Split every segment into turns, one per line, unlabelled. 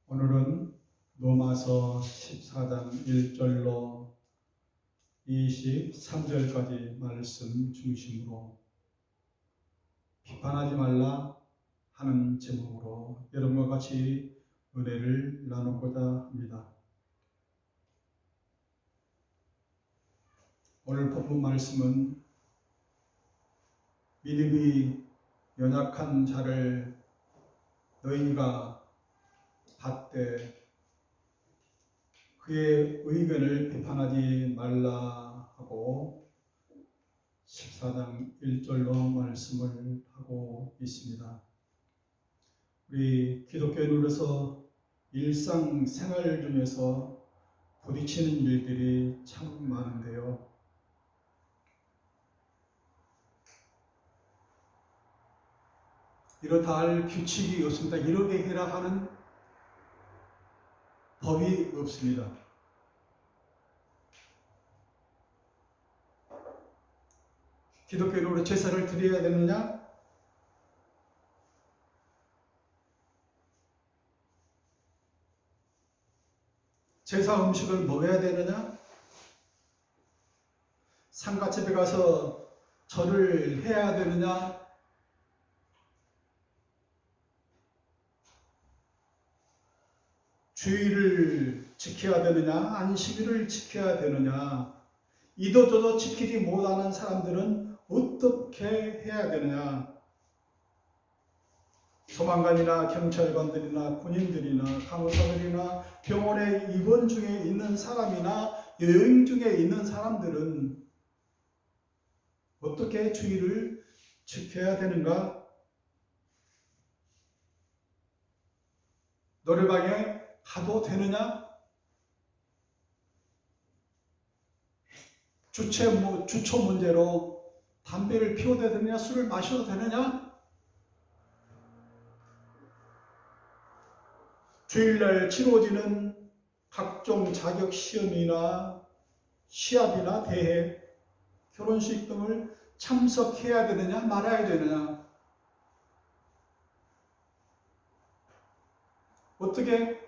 오늘은 로마서 14장 1절로 23절까지 말씀 중심으로 비판하지 말라 하는 제목으로 여러분과 같이 은혜를 나누고자 합니다. 오늘 본문 말씀은 믿음이 연약한 자를 너희가 받되 그의 의견을 비판하지 말라 하고 14장 1절로 말씀을 하고 있습니다. 우리 기독교인으로서 일상생활 중에서 부딪히는 일들이 참 많은데요. 이렇다 할 규칙이 없습니다. 이렇게 해라 하는 법이 없습니다. 기독교인으로 제사를 드려야 되느냐? 제사 음식을 먹어야 되느냐? 상가집에 가서 절을 해야 되느냐? 주의를 지켜야 되느냐? 안식일을 지켜야 되느냐? 이도저도 지키지 못하는 사람들은 어떻게 해야 되느냐? 소방관이나 경찰관들이나 군인들이나 간호사들이나 병원에 입원 중에 있는 사람이나 여행 중에 있는 사람들은 어떻게 주의를 지켜야 되는가? 노래방에 가도 되느냐? 주초 문제로 담배를 피워도 되느냐? 술을 마셔도 되느냐? 주일날 치러지는 각종 자격 시험이나 시합이나 대회, 결혼식 등을 참석해야 되느냐? 말아야 되느냐? 어떻게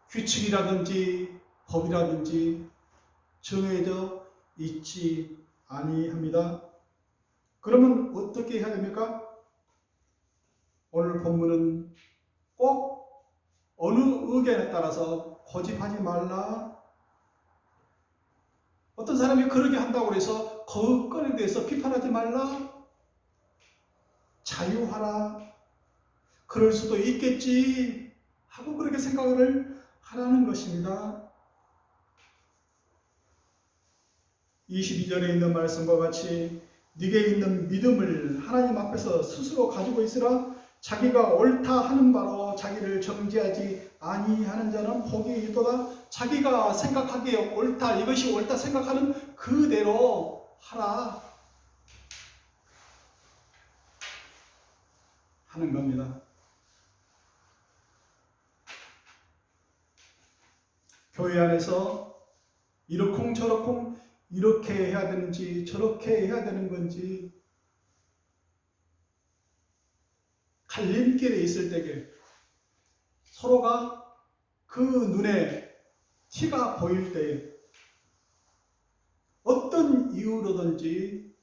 규칙이라든지 법이라든지 정해져 있지 아니합니다. 그러면 어떻게 해야 됩니까? 오늘 본문은 꼭 어느 의견에 따라서 고집하지 말라. 어떤 사람이 그러게 한다고 해서 그 건에 대해서 비판하지 말라. 자유하라. 그럴 수도 있겠지 하고 그렇게 생각을 하라는 것입니다. 22절에 있는 말씀과 같이 네게 있는 믿음을 하나님 앞에서 스스로 가지고 있으라. 자기가 옳다 하는 바로 자기를 정죄하지 아니하는 자는 복이 있도다. 자기가 생각하기에 옳다, 이것이 옳다 생각하는 그대로 하라 하는 겁니다. 교회 안에서 이러쿵저러쿵 이렇게 해야 되는지 저렇게 해야 되는 건지 갈림길에 있을 때에 서로가 그 눈에 티가 보일 때에 어떤 이유로든지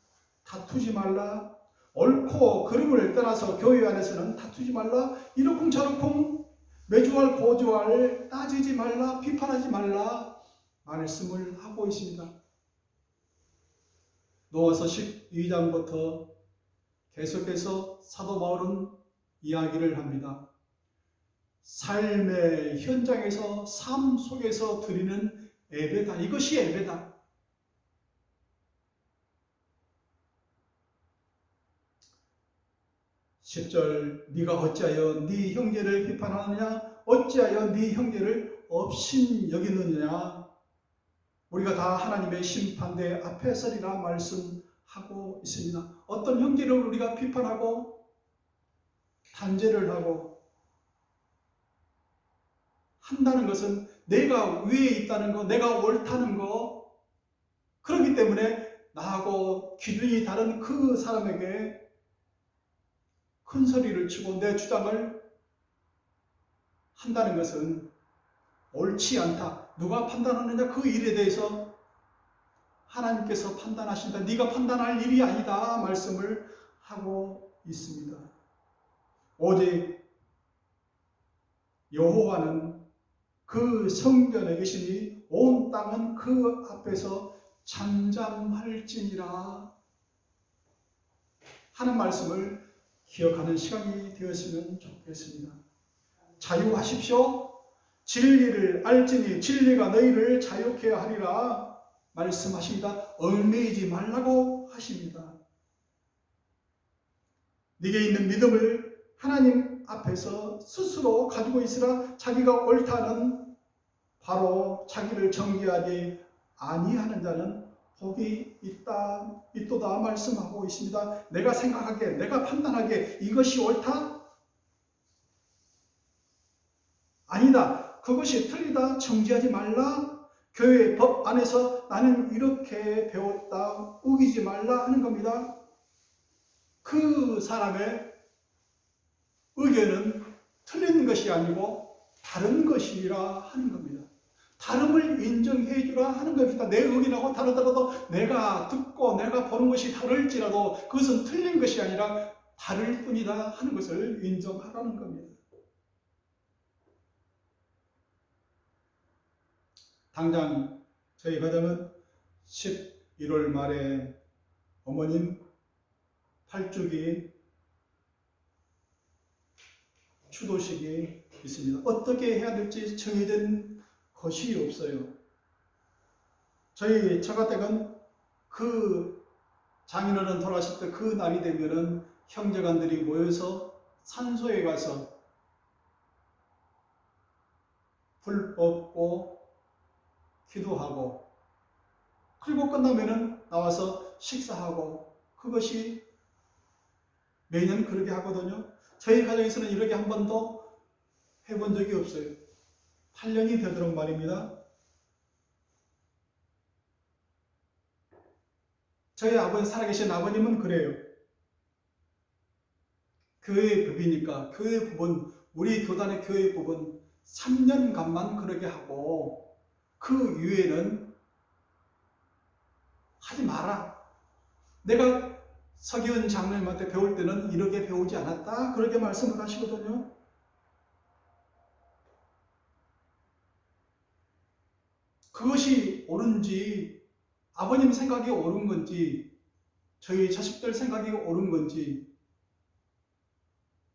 다투지 말라. 옳고 그름을 떠나서 교회 안에서는 다투지 말라. 이러쿵저러쿵 매주할 고주할 따지지 말라. 비판하지 말라 말씀을 하고 있습니다. 노아서 12장부터 계속해서 사도 바울은 이야기를 합니다. 삶의 현장에서 삶 속에서 드리는 예배다. 이것이 예배다. (10절) 네가 어찌하여 네 형제를 비판하느냐? 어찌하여 네 형제를 업신 여기느냐? 우리가 다 하나님의 심판대 앞에 서리라 말씀하고 있습니다. 어떤 형제를 우리가 비판하고 단죄를 하고 한다는 것은 내가 위에 있다는 거, 내가 옳다는 거, 그렇기 때문에 나하고 기준이 다른 그 사람에게 큰 소리를 치고 내 주장을 한다는 것은 옳지 않다. 누가 판단하느냐? 그 일에 대해서 하나님께서 판단하신다. 네가 판단할 일이 아니다. 말씀을 하고 있습니다. 오직 여호와는 그 성전에 계시니 온 땅은 그 앞에서 잠잠할지니라 하는 말씀을 기억하는 시간이 되었으면 좋겠습니다. 자유하십시오. 진리를 알지니 진리가 너희를 자유케 하리라 말씀하십니다. 얽매이지 말라고 하십니다. 네게 있는 믿음을 하나님 앞에서 스스로 가지고 있으라. 자기가 옳다는 바로 자기를 정죄하지 아니하는 자는 복이 있도다 말씀하고 있습니다. 내가 생각하기에, 내가 판단하기에 이것이 옳다? 아니다. 그것이 틀리다. 정죄하지 말라. 교회 법 안에서 나는 이렇게 배웠다. 우기지 말라 하는 겁니다. 그 사람의 의견은 틀린 것이 아니고 다른 것이라 하는 겁니다. 다름을 인정해 주라 하는 겁니다. 내 의견하고 다르더라도 내가 듣고 내가 보는 것이 다를지라도 그것은 틀린 것이 아니라 다를 뿐이다 하는 것을 인정하라는 겁니다. 당장 저희 가정은 11월 말에 어머님 8주기 추도식이 있습니다. 어떻게 해야 될지 정해진 것이 없어요. 저희 처가댁은 그 장인어른 돌아가실 때 그 날이 되면은 형제간들이 모여서 산소에 가서 불 뻗고 기도하고 그리고 끝나면은 나와서 식사하고 그것이 매년 그렇게 하거든요. 저희 가정에서는 이렇게 한 번도 해본 적이 없어요. 8년이 되도록 말입니다. 저희 아버지 살아계신 아버님은 그래요. 교회 법이니까 교회 법은 우리 교단의 교회 법은 3년간만 그렇게 하고 그 이후에는 하지 마라. 내가 서기은 장로님한테 배울 때는 이렇게 배우지 않았다. 그렇게 말씀을 하시거든요. 그것이 옳은지 아버님 생각이 옳은 건지 저희 자식들 생각이 옳은 건지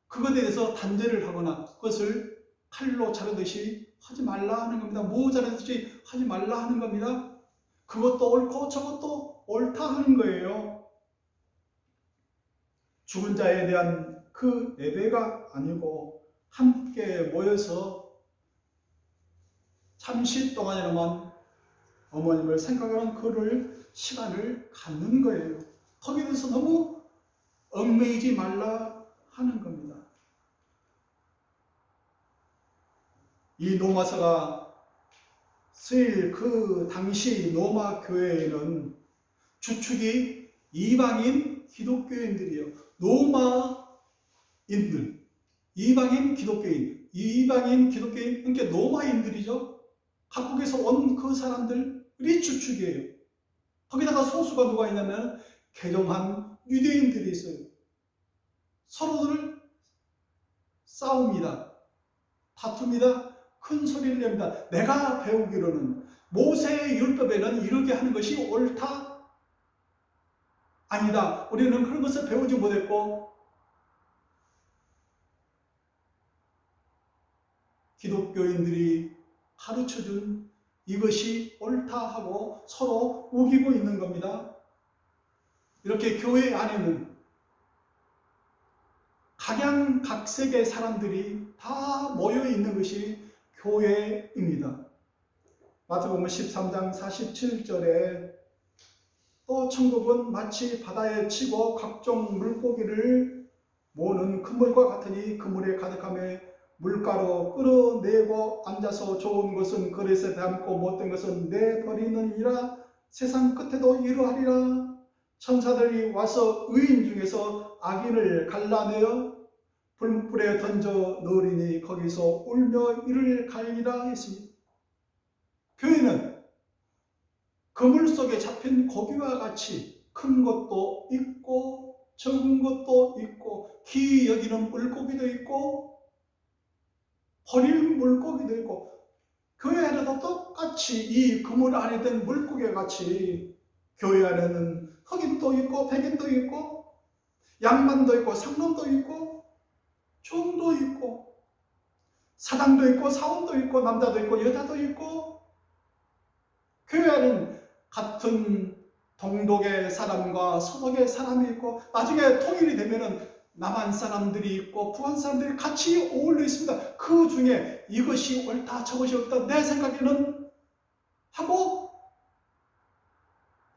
그것에 대해서 단죄를 하거나 그것을 칼로 자르듯이 하지 말라 하는 겁니다. 모 자르듯이 하지 말라 하는 겁니다. 그것도 옳고 저것도 옳다 하는 거예요. 죽은 자에 대한 그 예배가 아니고 함께 모여서 잠시 동안이나만 어머님을 생각하는 그를 시간을 갖는 거예요. 거기에 대해서 너무 얽매이지 말라 하는 겁니다. 이 노마서가 쓰일 그 당시 로마 교회에는 주축이 이방인 기독교인들이에요. 로마인들, 이방인 기독교인, 그러니까 로마인들이죠. 각국에서 온 그 사람들이 주축이에요. 거기다가 소수가 누가 있냐면 개종한 유대인들이 있어요. 서로들 싸웁니다. 다툽니다. 큰 소리를 냅니다. 내가 배우기로는 모세의 율법에는 이렇게 하는 것이 옳다? 아니다. 우리는 그런 것을 배우지 못했고 기독교인들이 가르쳐준 이것이 옳다 하고 서로 우기고 있는 겁니다. 이렇게 교회 안에는 각양각색의 사람들이 다 모여 있는 것이 교회입니다. 마태복음 13장 47절에 또 천국은 마치 바다에 치고 각종 물고기를 모으는 그물과 같으니 그물에 가득함에 물가로 끌어내고 앉아서 좋은 것은 그릇에 담고 못된 것은 내버리느니라. 세상 끝에도 이러하리라. 천사들이 와서 의인 중에서 악인을 갈라내어 불불에 던져 넣으리니 거기서 울며 이를 갈리라 했습니다. 교회는 그물 속에 잡힌 고기와 같이 큰 것도 있고 적은 것도 있고 귀히 여기는 물고기도 있고 버릴 물고기도 있고, 교회 안에도 똑같이 이 그물 안에 든 물고기와 같이 교회 안에는 흑인도 있고 백인도 있고 양반도 있고 상놈도 있고 종도 있고 사당도 있고 사원도 있고 남자도 있고 여자도 있고, 교회 안에는 같은 동독의 사람과 서독의 사람이 있고 나중에 통일이 되면은 남한 사람들이 있고 북한 사람들이 같이 어울려 있습니다. 그 중에 이것이 옳다 저것이 옳다 내 생각에는 하고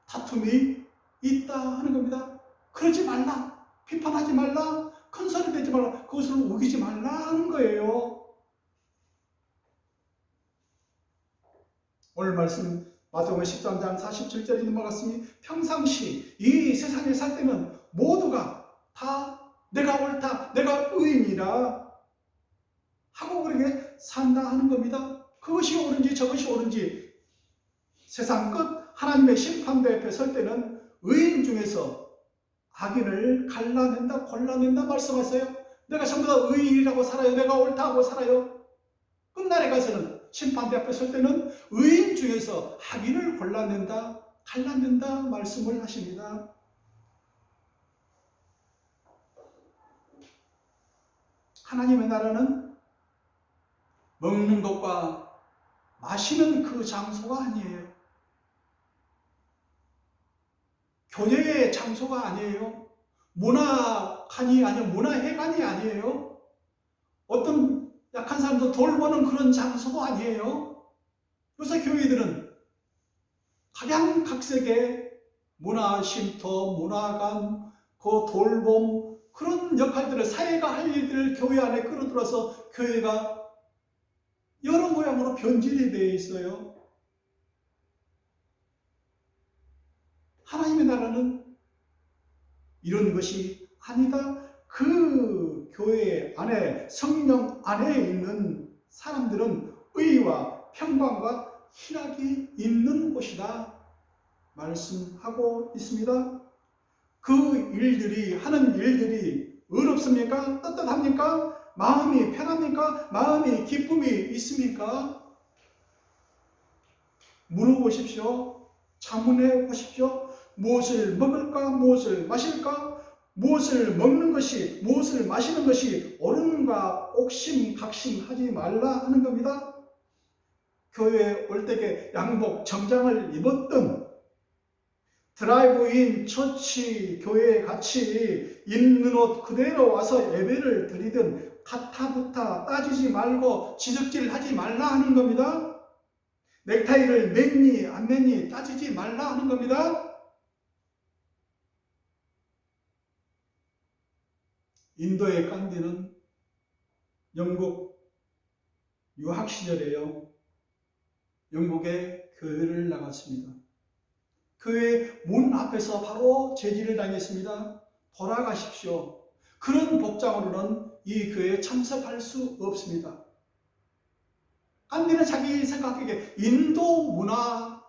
다툼이 있다 하는 겁니다. 그러지 말라, 비판하지 말라, 큰 소리 내지 말라, 그것을 우기지 말라 하는 거예요. 오늘 말씀 마태복음 13장 47절에 넘어갔으니 평상시 이 세상에 살 때는 모두가 다 내가 옳다, 내가 의인이라 하고 그렇게 산다 하는 겁니다. 그것이 옳은지 저것이 옳은지 세상 끝 하나님의 심판대 앞에 설 때는 의인 중에서 악인을 갈라낸다, 골라낸다 말씀하세요. 내가 전부 다 의인이라고 살아요. 내가 옳다고 살아요. 끝날에 가서는 심판대 앞에 설 때는 의인 중에서 악인을 골라낸다, 갈라낸다 말씀을 하십니다. 하나님의 나라는 먹는 것과 마시는 그 장소가 아니에요. 교제의 장소가 아니에요. 문화관이 아니에요. 문화회관이 아니에요. 어떤 약한 사람도 돌보는 그런 장소도 아니에요. 요새 교회들은 각양각색의 문화 쉼터, 문화관, 그 돌봄, 그런 역할들을 사회가 할 일들을 교회 안에 끌어들어서 교회가 여러 모양으로 변질이 되어 있어요. 하나님의 나라는 이런 것이 아니다. 그 교회 안에 성령 안에 있는 사람들은 의와 평강과 희락이 있는 곳이다 말씀하고 있습니다. 그 일들이 하는 일들이 의롭습니까? 떳떳합니까? 마음이 편합니까? 마음이 기쁨이 있습니까? 물어보십시오. 자문해 보십시오. 무엇을 먹을까? 무엇을 마실까? 무엇을 먹는 것이, 무엇을 마시는 것이 옳은가 옥심각심하지 말라 하는 겁니다. 교회에 올 때에 양복 정장을 입었든 드라이브인 처치 교회에 같이 있는 옷 그대로 와서 예배를 드리든 가타부타 따지지 말고 지적질하지 말라 하는 겁니다. 넥타이를 맸니 안 맸니 따지지 말라 하는 겁니다. 인도의 간디는 영국 유학 시절에요. 영국에 교회를 나갔습니다. 교회 문 앞에서 바로 제지를 당했습니다. 돌아가십시오. 그런 복장으로는 이 교회에 참석할 수 없습니다. 간디는 자기 생각하기에 인도 문화로는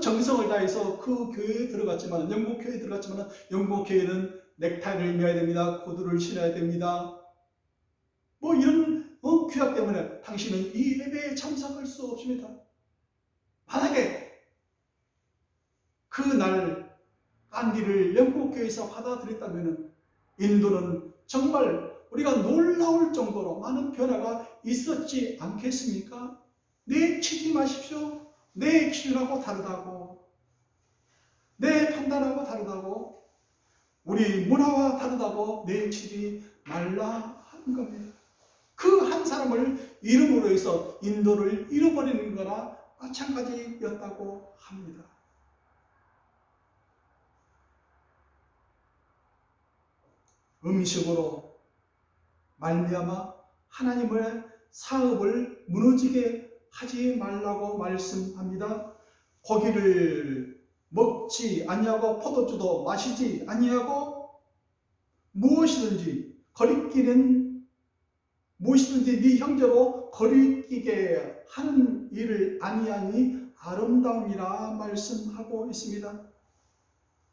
정성을 다해서 그 교회에 들어갔지만, 영국 교회에 들어갔지만 영국 교회는 넥타이를 매야 됩니다. 구두를 신어야 됩니다. 뭐 이런 규약 때문에 당신은 이 예배에 참석할 수 없습니다. 만약에 그날 간디를 영국교회에서 받아들였다면 인도는 정말 우리가 놀라울 정도로 많은 변화가 있었지 않겠습니까? 내치지 마십시오. 내 기준하고 다르다고, 내 판단하고 다르다고, 우리 문화와 다르다고 내치지 말라 하는 겁니다. 그 한 사람을 이름으로 해서 인도를 잃어버리는 거나 마찬가지였다고 합니다. 음식으로 말미암아 하나님의 사업을 무너지게 하지 말라고 말씀합니다. 고기를 먹지 아니하고 포도주도 마시지 아니하고 무엇이든지 거리끼는 무엇이든지 네 형제로 거리끼게 하는 일을 아니하니 아름다우니라 말씀하고 있습니다.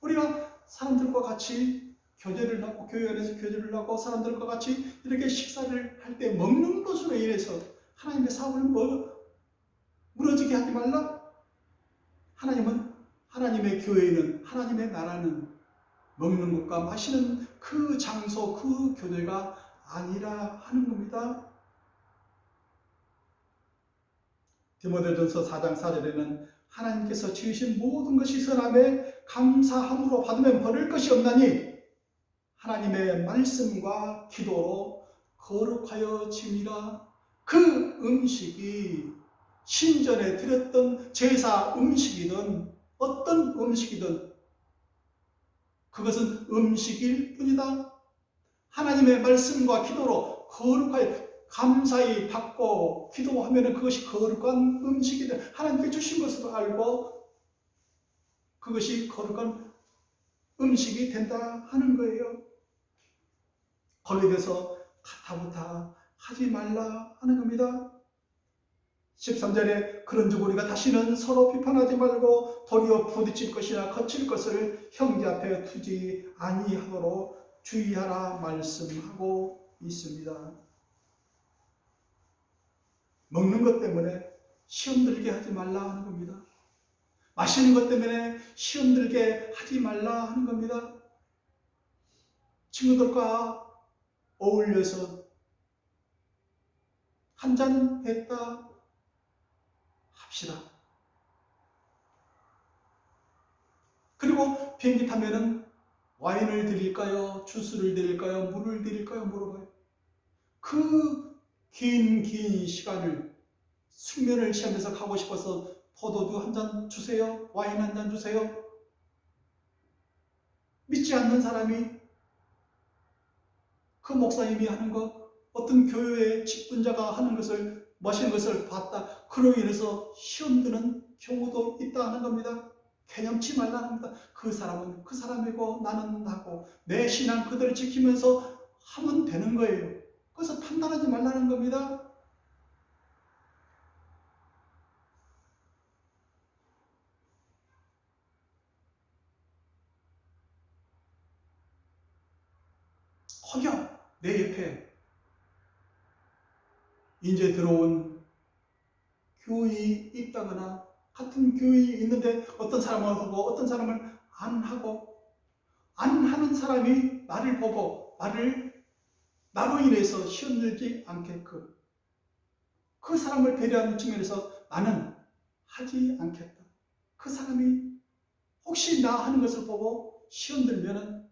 우리가 사람들과 같이 교제를 하고 교회 안에서 교제를 하고 사람들과 같이 이렇게 식사를 할 때 먹는 것으로 인해서 하나님의 사업을 무너지게 하지 말라. 하나님은 하나님의 교회는 하나님의 나라는 먹는 것과 마시는 그 장소 그 교회가 아니라 하는 겁니다. 디모데전서 4장 4절에는 하나님께서 지으신 모든 것이 선함에 감사함으로 받으면 버릴 것이 없나니 하나님의 말씀과 기도로 거룩하여 지니라. 그 음식이 신전에 드렸던 제사 음식이든 어떤 음식이든 그것은 음식일 뿐이다. 하나님의 말씀과 기도로 거룩하여 감사히 받고 기도하면 그것이 거룩한 음식이다. 하나님께 주신 것으로 알고 그것이 거룩한 음식이 된다 하는 거예요. 거기에 대해서 가타부타 하지 말라 하는 겁니다. 13절에 그런즉 우리가 다시는 서로 비판하지 말고 도리어 부딪힐 것이나 거칠 것을 형제 앞에 두지 아니하도록 주의하라 말씀하고 있습니다. 먹는 것 때문에 시험 들게 하지 말라 하는 겁니다. 마시는 것 때문에 시험 들게 하지 말라 하는 겁니다. 친구들과 어울려서 한잔 했다 합시다. 그리고 비행기 타면은 와인을 드릴까요? 주스를 드릴까요? 물을 드릴까요? 물어봐요. 그 긴 시간을 숙면을 취하면서 가고 싶어서 포도주 한 잔 주세요. 와인 한 잔 주세요. 믿지 않는 사람이 그 목사님이 하는 것, 어떤 교회의 직분자가 하는 것을 마시는 것을 봤다. 그로 인해서 시험 드는 경우도 있다는 겁니다. 개념치 말라는 겁니다. 그 사람은 그 사람이고 나는 나고 내 신앙 그대로 지키면서 하면 되는 거예요. 그래서 판단하지 말라는 겁니다. 혹여 내 옆에 이제 들어온 교인이 있다거나 같은 교인이 있는데 어떤 사람을 하고 어떤 사람을 안 하고 안 하는 사람이 나를 보고 나로 인해서 시험 들지 않게끔 그 사람을 배려하는 측면에서 나는 하지 않겠다. 그 사람이 혹시 나 하는 것을 보고 시험 들면은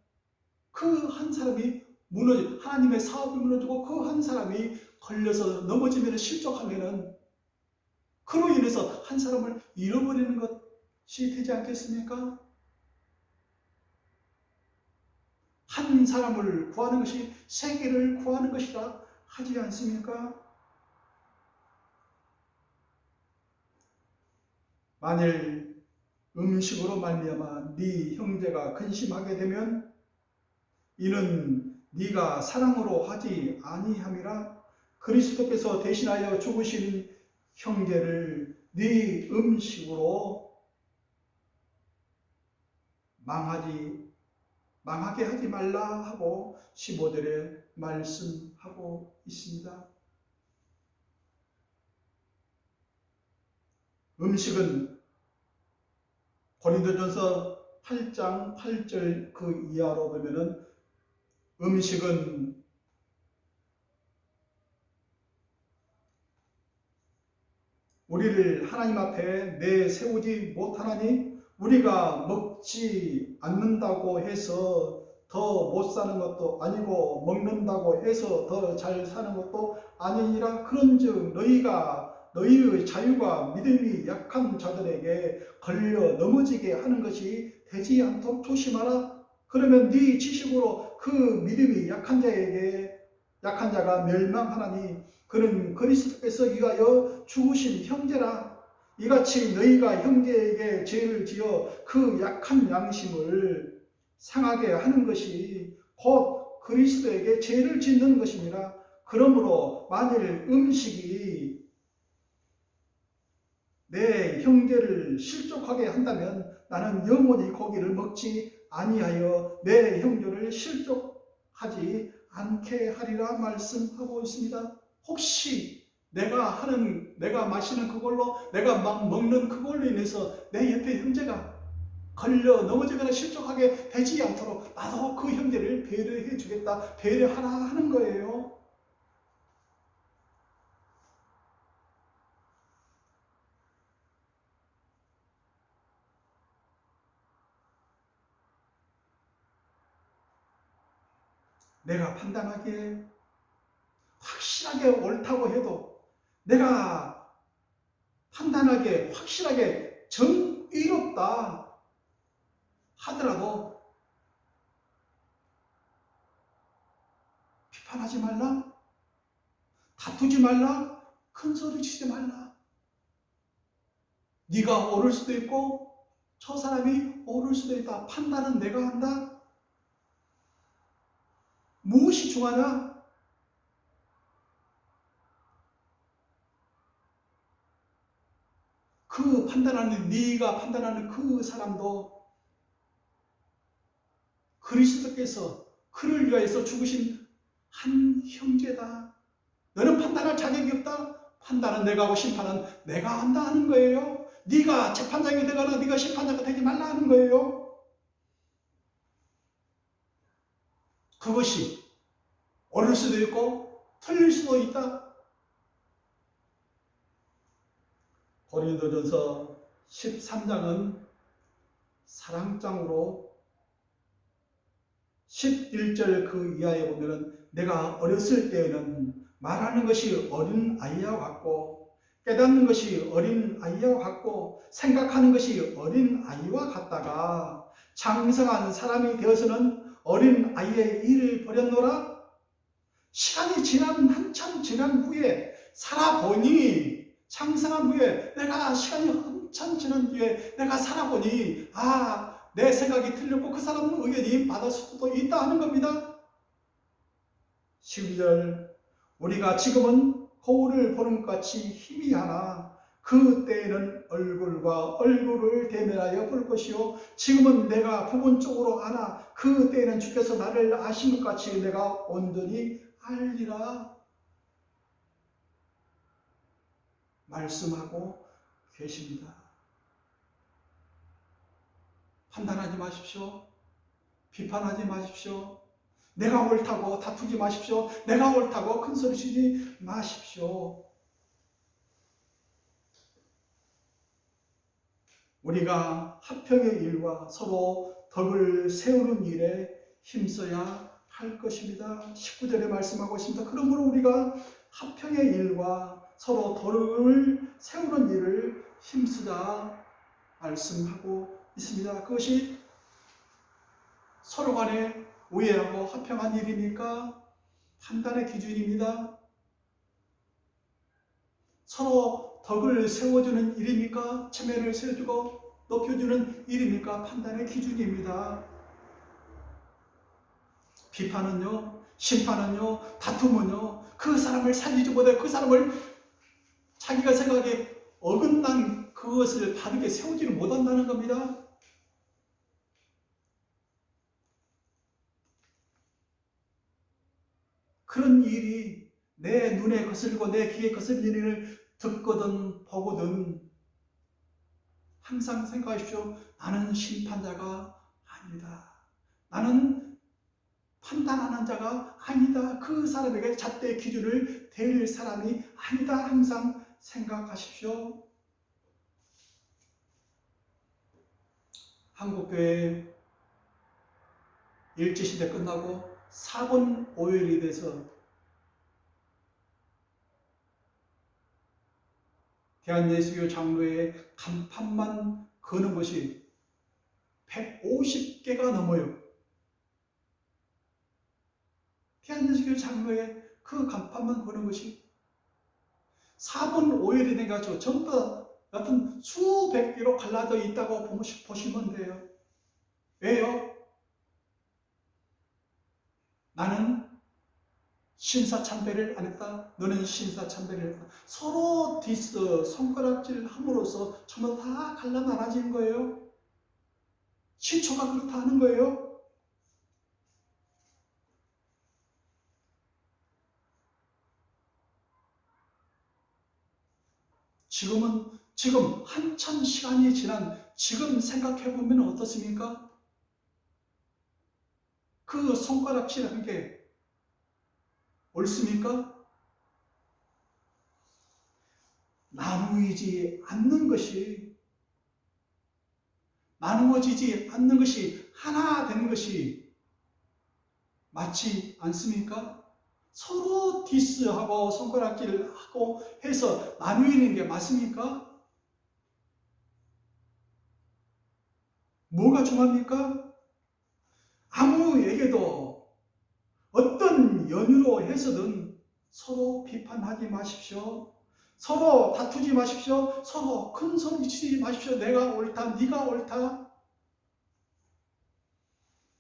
그 한 사람이 하나님의 사업이 무너지고 그 한 사람이 걸려서 넘어지면 실족하면은 그로 인해서 한 사람을 잃어버리는 것이 되지 않겠습니까? 한 사람을 구하는 것이 세계를 구하는 것이라 하지 않습니까? 만일 음식으로 말미암아 네 형제가 근심하게 되면 이는 네가 사랑으로 하지 아니함이라. 그리스도께서 대신하여 죽으신 형제를 네 음식으로 망하게 하지 말라 하고 15절에 말씀하고 있습니다. 음식은 고린도전서 8장 8절 그 이하로 보면은 음식은 우리를 하나님 앞에 내세우지 못하나니 우리가 먹지 않는다고 해서 더 못 사는 것도 아니고 먹는다고 해서 더 잘 사는 것도 아니니라. 그런즉 너희의 자유가 믿음이 약한 자들에게 걸려 넘어지게 하는 것이 되지 않도록 조심하라. 그러면 네 지식으로 그 믿음이 약한 자가 멸망하나니 그는 그리스도께서 위하여 죽으신 형제라. 이같이 너희가 형제에게 죄를 지어 그 약한 양심을 상하게 하는 것이 곧 그리스도에게 죄를 짓는 것입니다. 그러므로 만일 음식이 내 형제를 실족하게 한다면 나는 영원히 고기를 먹지 아니하여 내 형제를 실족하지 않게 하리라 말씀하고 있습니다. 혹시 내가 마시는 그걸로, 내가 막 먹는 그걸로 인해서 내 옆에 형제가 걸려 넘어지거나 실족하게 되지 않도록 나도 그 형제를 배려해 주겠다, 배려하라 하는 거예요. 내가 판단하기에 확실하게 옳다고 해도, 내가 판단하기에 확실하게 정의롭다 하더라도 비판하지 말라, 다투지 말라, 큰 소리 치지 말라. 네가 옳을 수도 있고 저 사람이 옳을 수도 있다. 판단은 내가 한다. 무엇이 중하냐? 그 판단하는, 네가 판단하는 그 사람도 그리스도께서 그를 위하여서 죽으신 한 형제다. 너는 판단할 자격이 없다. 판단은 내가 하고 심판은 내가 한다 하는 거예요. 네가 재판장이 되거나 네가 심판자가 되지 말라 하는 거예요. 그것이 옳을 수도 있고 틀릴 수도 있다. 고린도전서 13장은 사랑장으로 11절 그 이하에 보면은 내가 어렸을 때에는 말하는 것이 어린 아이와 같고 깨닫는 것이 어린 아이와 같고 생각하는 것이 어린 아이와 같다가 장성한 사람이 되어서는 어린 아이의 일을 버렸노라. 시간이 한참 지난 후에 살아보니, 장성한 후에, 내가 시간이 한참 지난 뒤에 내가 살아보니 내 생각이 틀렸고 그 사람은 의견이 받을 수도 있다 하는 겁니다. 12절 우리가 지금은 거울을 보는 것 같이 희미하나 그때에는 얼굴과 얼굴을 대면하여 볼 것이요 지금은 내가 부분적으로 아나 그때에는 주께서 나를 아신 것 같이 내가 온전히 알리라 말씀하고 계십니다. 판단하지 마십시오. 비판하지 마십시오. 내가 옳다고 다투지 마십시오. 내가 옳다고 큰소리치지 마십시오. 우리가 화평의 일과 서로 덕을 세우는 일에 힘써야 할 것입니다. 19절에 말씀하고 있습니다. 그러므로 우리가 화평의 일과 서로 덕을 세우는 일을 힘쓰자 말씀하고 있습니다. 그것이 서로 간에 우애하고 화평한 일입니까? 판단의 기준입니다. 서로 덕을 세워주는 일입니까? 체면을 세워주고 높여주는 일입니까? 판단의 기준입니다. 비판은요, 심판은요, 다툼은요, 그 사람을 살리지 못해 그 사람을 자기가 생각에 어긋난 그것을 바르게 세우지를 못한다는 겁니다. 그런 일이 내 눈에 거슬리고 내 귀에 거슬리는 일을 듣거든 보거든 항상 생각하십시오. 나는 심판자가 아니다. 나는 판단하는 자가 아니다. 그 사람에게 잣대의 기준을 댈 사람이 아니다. 항상 생각하십시오. 한국교회 일제시대 끝나고 4번 5일이 돼서 대한예수교 장로의 간판만 거는 것이 150개가 넘어요. 대한예수교 장로의 그 간판만 거는 것이 4번 5일이 돼가지고 전부 다 여튼 수백 개로 갈라져 있다고 보시면 돼요. 왜요? 나는 신사참배를 안 했다. 너는 신사참배를 했다. 서로 디스, 손가락질 함으로써 전부 다 갈라나라지는 거예요. 시초가 그렇다 하는 거예요. 지금 한참 시간이 지난 지금 생각해 보면 어떻습니까? 그 손가락질한 게 옳습니까? 나누어지지 않는 것이 하나 되는 것이 맞지 않습니까? 서로 디스하고 손가락질하고 해서 나누는 게 맞습니까? 뭐가 중요합니까? 아무에게도 어떤 연유로 해서든 서로 비판하지 마십시오. 서로 다투지 마십시오. 서로 큰 소리 치지 마십시오. 내가 옳다, 네가 옳다.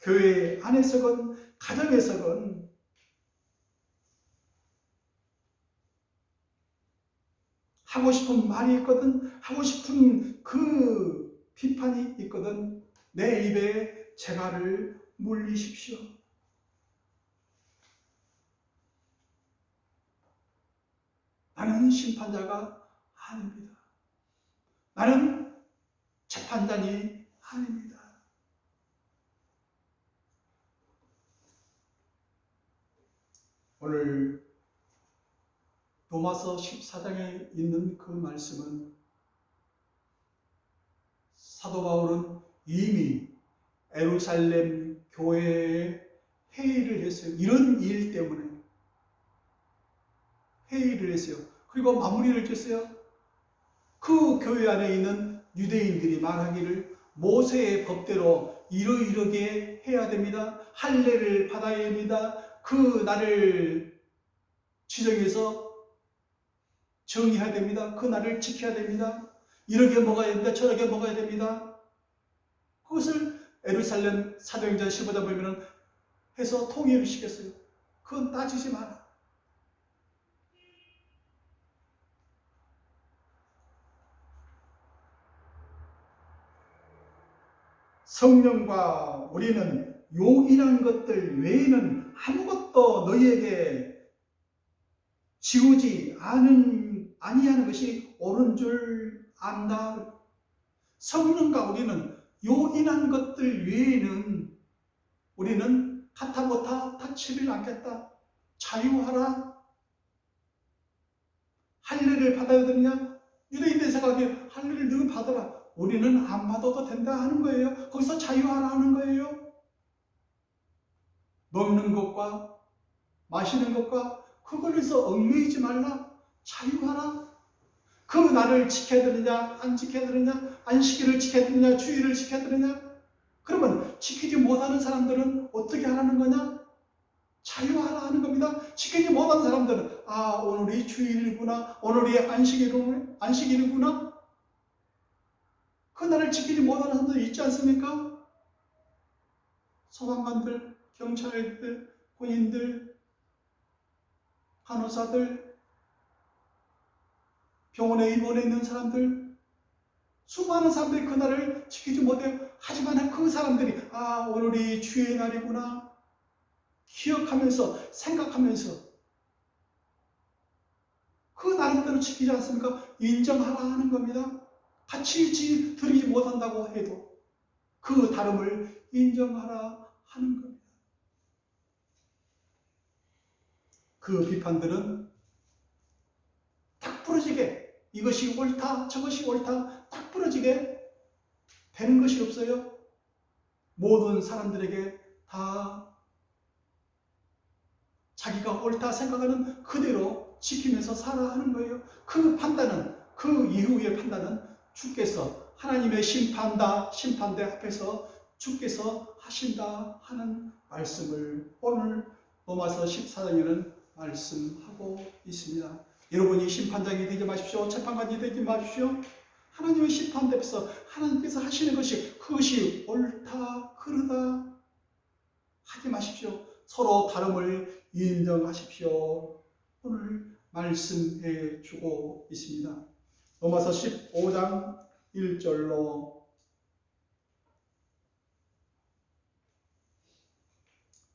교회 안에서건 가정에서건 하고 싶은 말이 있거든, 하고 싶은 그 비판이 있거든, 내 입에 재갈을 물리십시오. 나는 심판자가 아닙니다. 나는 재판장이 아닙니다. 오늘 로마서 14장에 있는 그 말씀은 사도 바울은 이미 예루살렘 교회에 회의를 했어요. 이런 일 때문에 회의를 했어요. 그리고 마무리를 쳤어요. 그 교회 안에 있는 유대인들이 말하기를 모세의 법대로 이러이러게 해야 됩니다. 할례를 받아야 됩니다. 그 날을 지정해서 정의해야 됩니다. 그 날을 지켜야 됩니다. 이렇게 먹어야 됩니다. 저렇게 먹어야 됩니다. 그것을 예루살렘 사도행전 15장 보면 해서 통일을 시켰어요. 그건 따지지 마라. 성령과 우리는 욕이란 것들 외에는 아무것도 너희에게 지우지 아니하는 것이 옳은 줄 안다. 성령과 우리는 욕이란 것들 외에는 우리는 가타부타 다치를 않겠다. 자유하라. 할례를 받아야 되느냐? 유대인들 생각에 할례를 너는 받아라. 우리는 안 받아도 된다 하는 거예요. 거기서 자유하라 하는 거예요. 먹는 것과 마시는 것과 그걸로 해서 얽매이지 말라. 자유하라. 그 날을 지켜야 되느냐 안 지켜야 되느냐, 안식일을 지켜야 되느냐 주일을 지켜야 되느냐. 그러면 지키지 못하는 사람들은 어떻게 하라는 거냐? 자유하라 하는 겁니다. 지키지 못하는 사람들은 오늘이 주일이구나, 오늘이 안식일이구나. 그 날을 지키지 못하는 사람들 있지 않습니까? 소방관들, 경찰들, 군인들, 간호사들, 병원에 입원해 있는 사람들, 수많은 사람들이 그날을 지키지 못해요. 하지만 그 사람들이 오늘이 주의 날이구나 기억하면서 생각하면서 그 나름대로 지키지 않습니까? 인정하라 하는 겁니다. 같이 드리지 못한다고 해도 그 다름을 인정하라 하는 겁니다. 그 비판들은 딱 부러지게 이것이 옳다 저것이 옳다 딱 부러지게 되는 것이 없어요. 모든 사람들에게 다 자기가 옳다 생각하는 그대로 지키면서 살아야 하는 거예요. 그 판단은, 그 이후의 판단은 주께서 하나님의 심판대 앞에서 주께서 하신다 하는 말씀을 오늘 로마서 14장에는 말씀하고 있습니다. 여러분이 심판장이 되지 마십시오. 재판관이 되지 마십시오. 하나님의 심판대 앞에서 하나님께서 하시는 것이 그것이 옳다 그르다 하지 마십시오. 서로 다름을 인정하십시오. 오늘 말씀해 주고 있습니다. 로마서 15장 1절로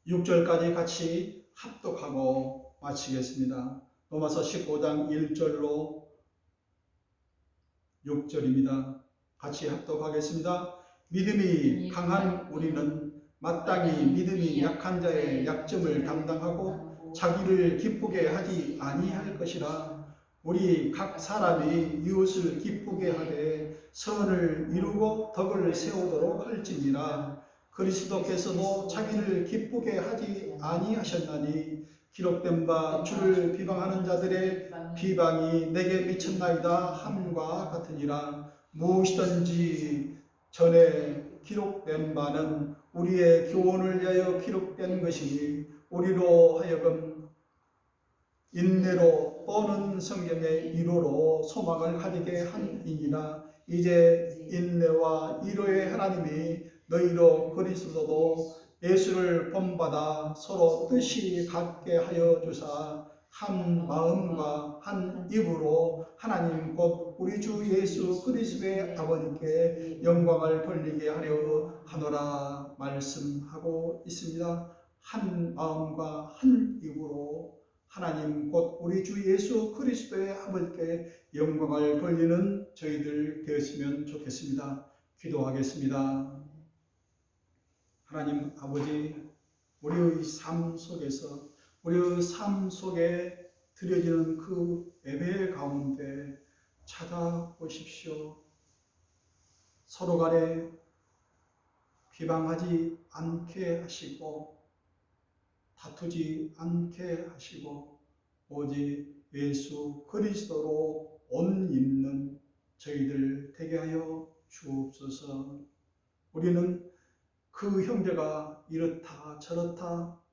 6절까지 같이 합독하고 마치겠습니다. 로마서 15장 1절로 6절입니다. 같이 합독하겠습니다. 믿음이 강한 우리는 마땅히 믿음이 약한 자의 약점을 감당하고 자기를 기쁘게 하지 아니할 것이라. 우리 각 사람이 이웃을 기쁘게 하되 선을 이루고 덕을 세우도록 할지니라. 그리스도께서도 자기를 기쁘게 하지 아니하셨나니 기록된 바 주를 비방하는 자들의 비방이 내게 미쳤나이다 함과 같으니라. 무엇이든지 전에 기록된 바는 우리의 교훈을 위하여 기록된 것이니 우리로 하여금 인내로 또는 성경의 위로로 소망을 가지게 함이니라. 이제 인내와 위로의 하나님이 너희로 그리스도도 예수를 본받아 서로 뜻이 같게 하여 주사 한 마음과 한 입으로 하나님 곧 우리 주 예수 그리스도의 아버지께 영광을 돌리게 하려 하노라 말씀하고 있습니다. 한 마음과 한 입으로 하나님 곧 우리 주 예수 그리스도의 아버지께 영광을 돌리는 저희들 되었으면 좋겠습니다. 기도하겠습니다. 하나님 아버지, 우리의 삶 속에서 우리의 삶 속에 드려지는 그 예배 가운데 찾아오십시오. 서로 간에 비방하지 않게 하시고 다투지 않게 하시고 오직 예수 그리스도로 옷 입는 저희들 되게 하여 주옵소서. 우리는 그 형제가 이렇다 저렇다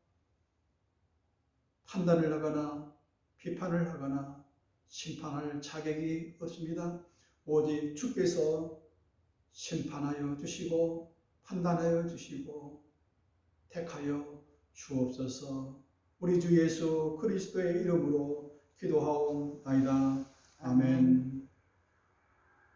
판단을 하거나 비판을 하거나 심판할 자격이 없습니다. 오직 주께서 심판하여 주시고 판단하여 주시고 택하여 주옵소서. 우리 주 예수 그리스도의 이름으로 기도하옵나이다. 아멘.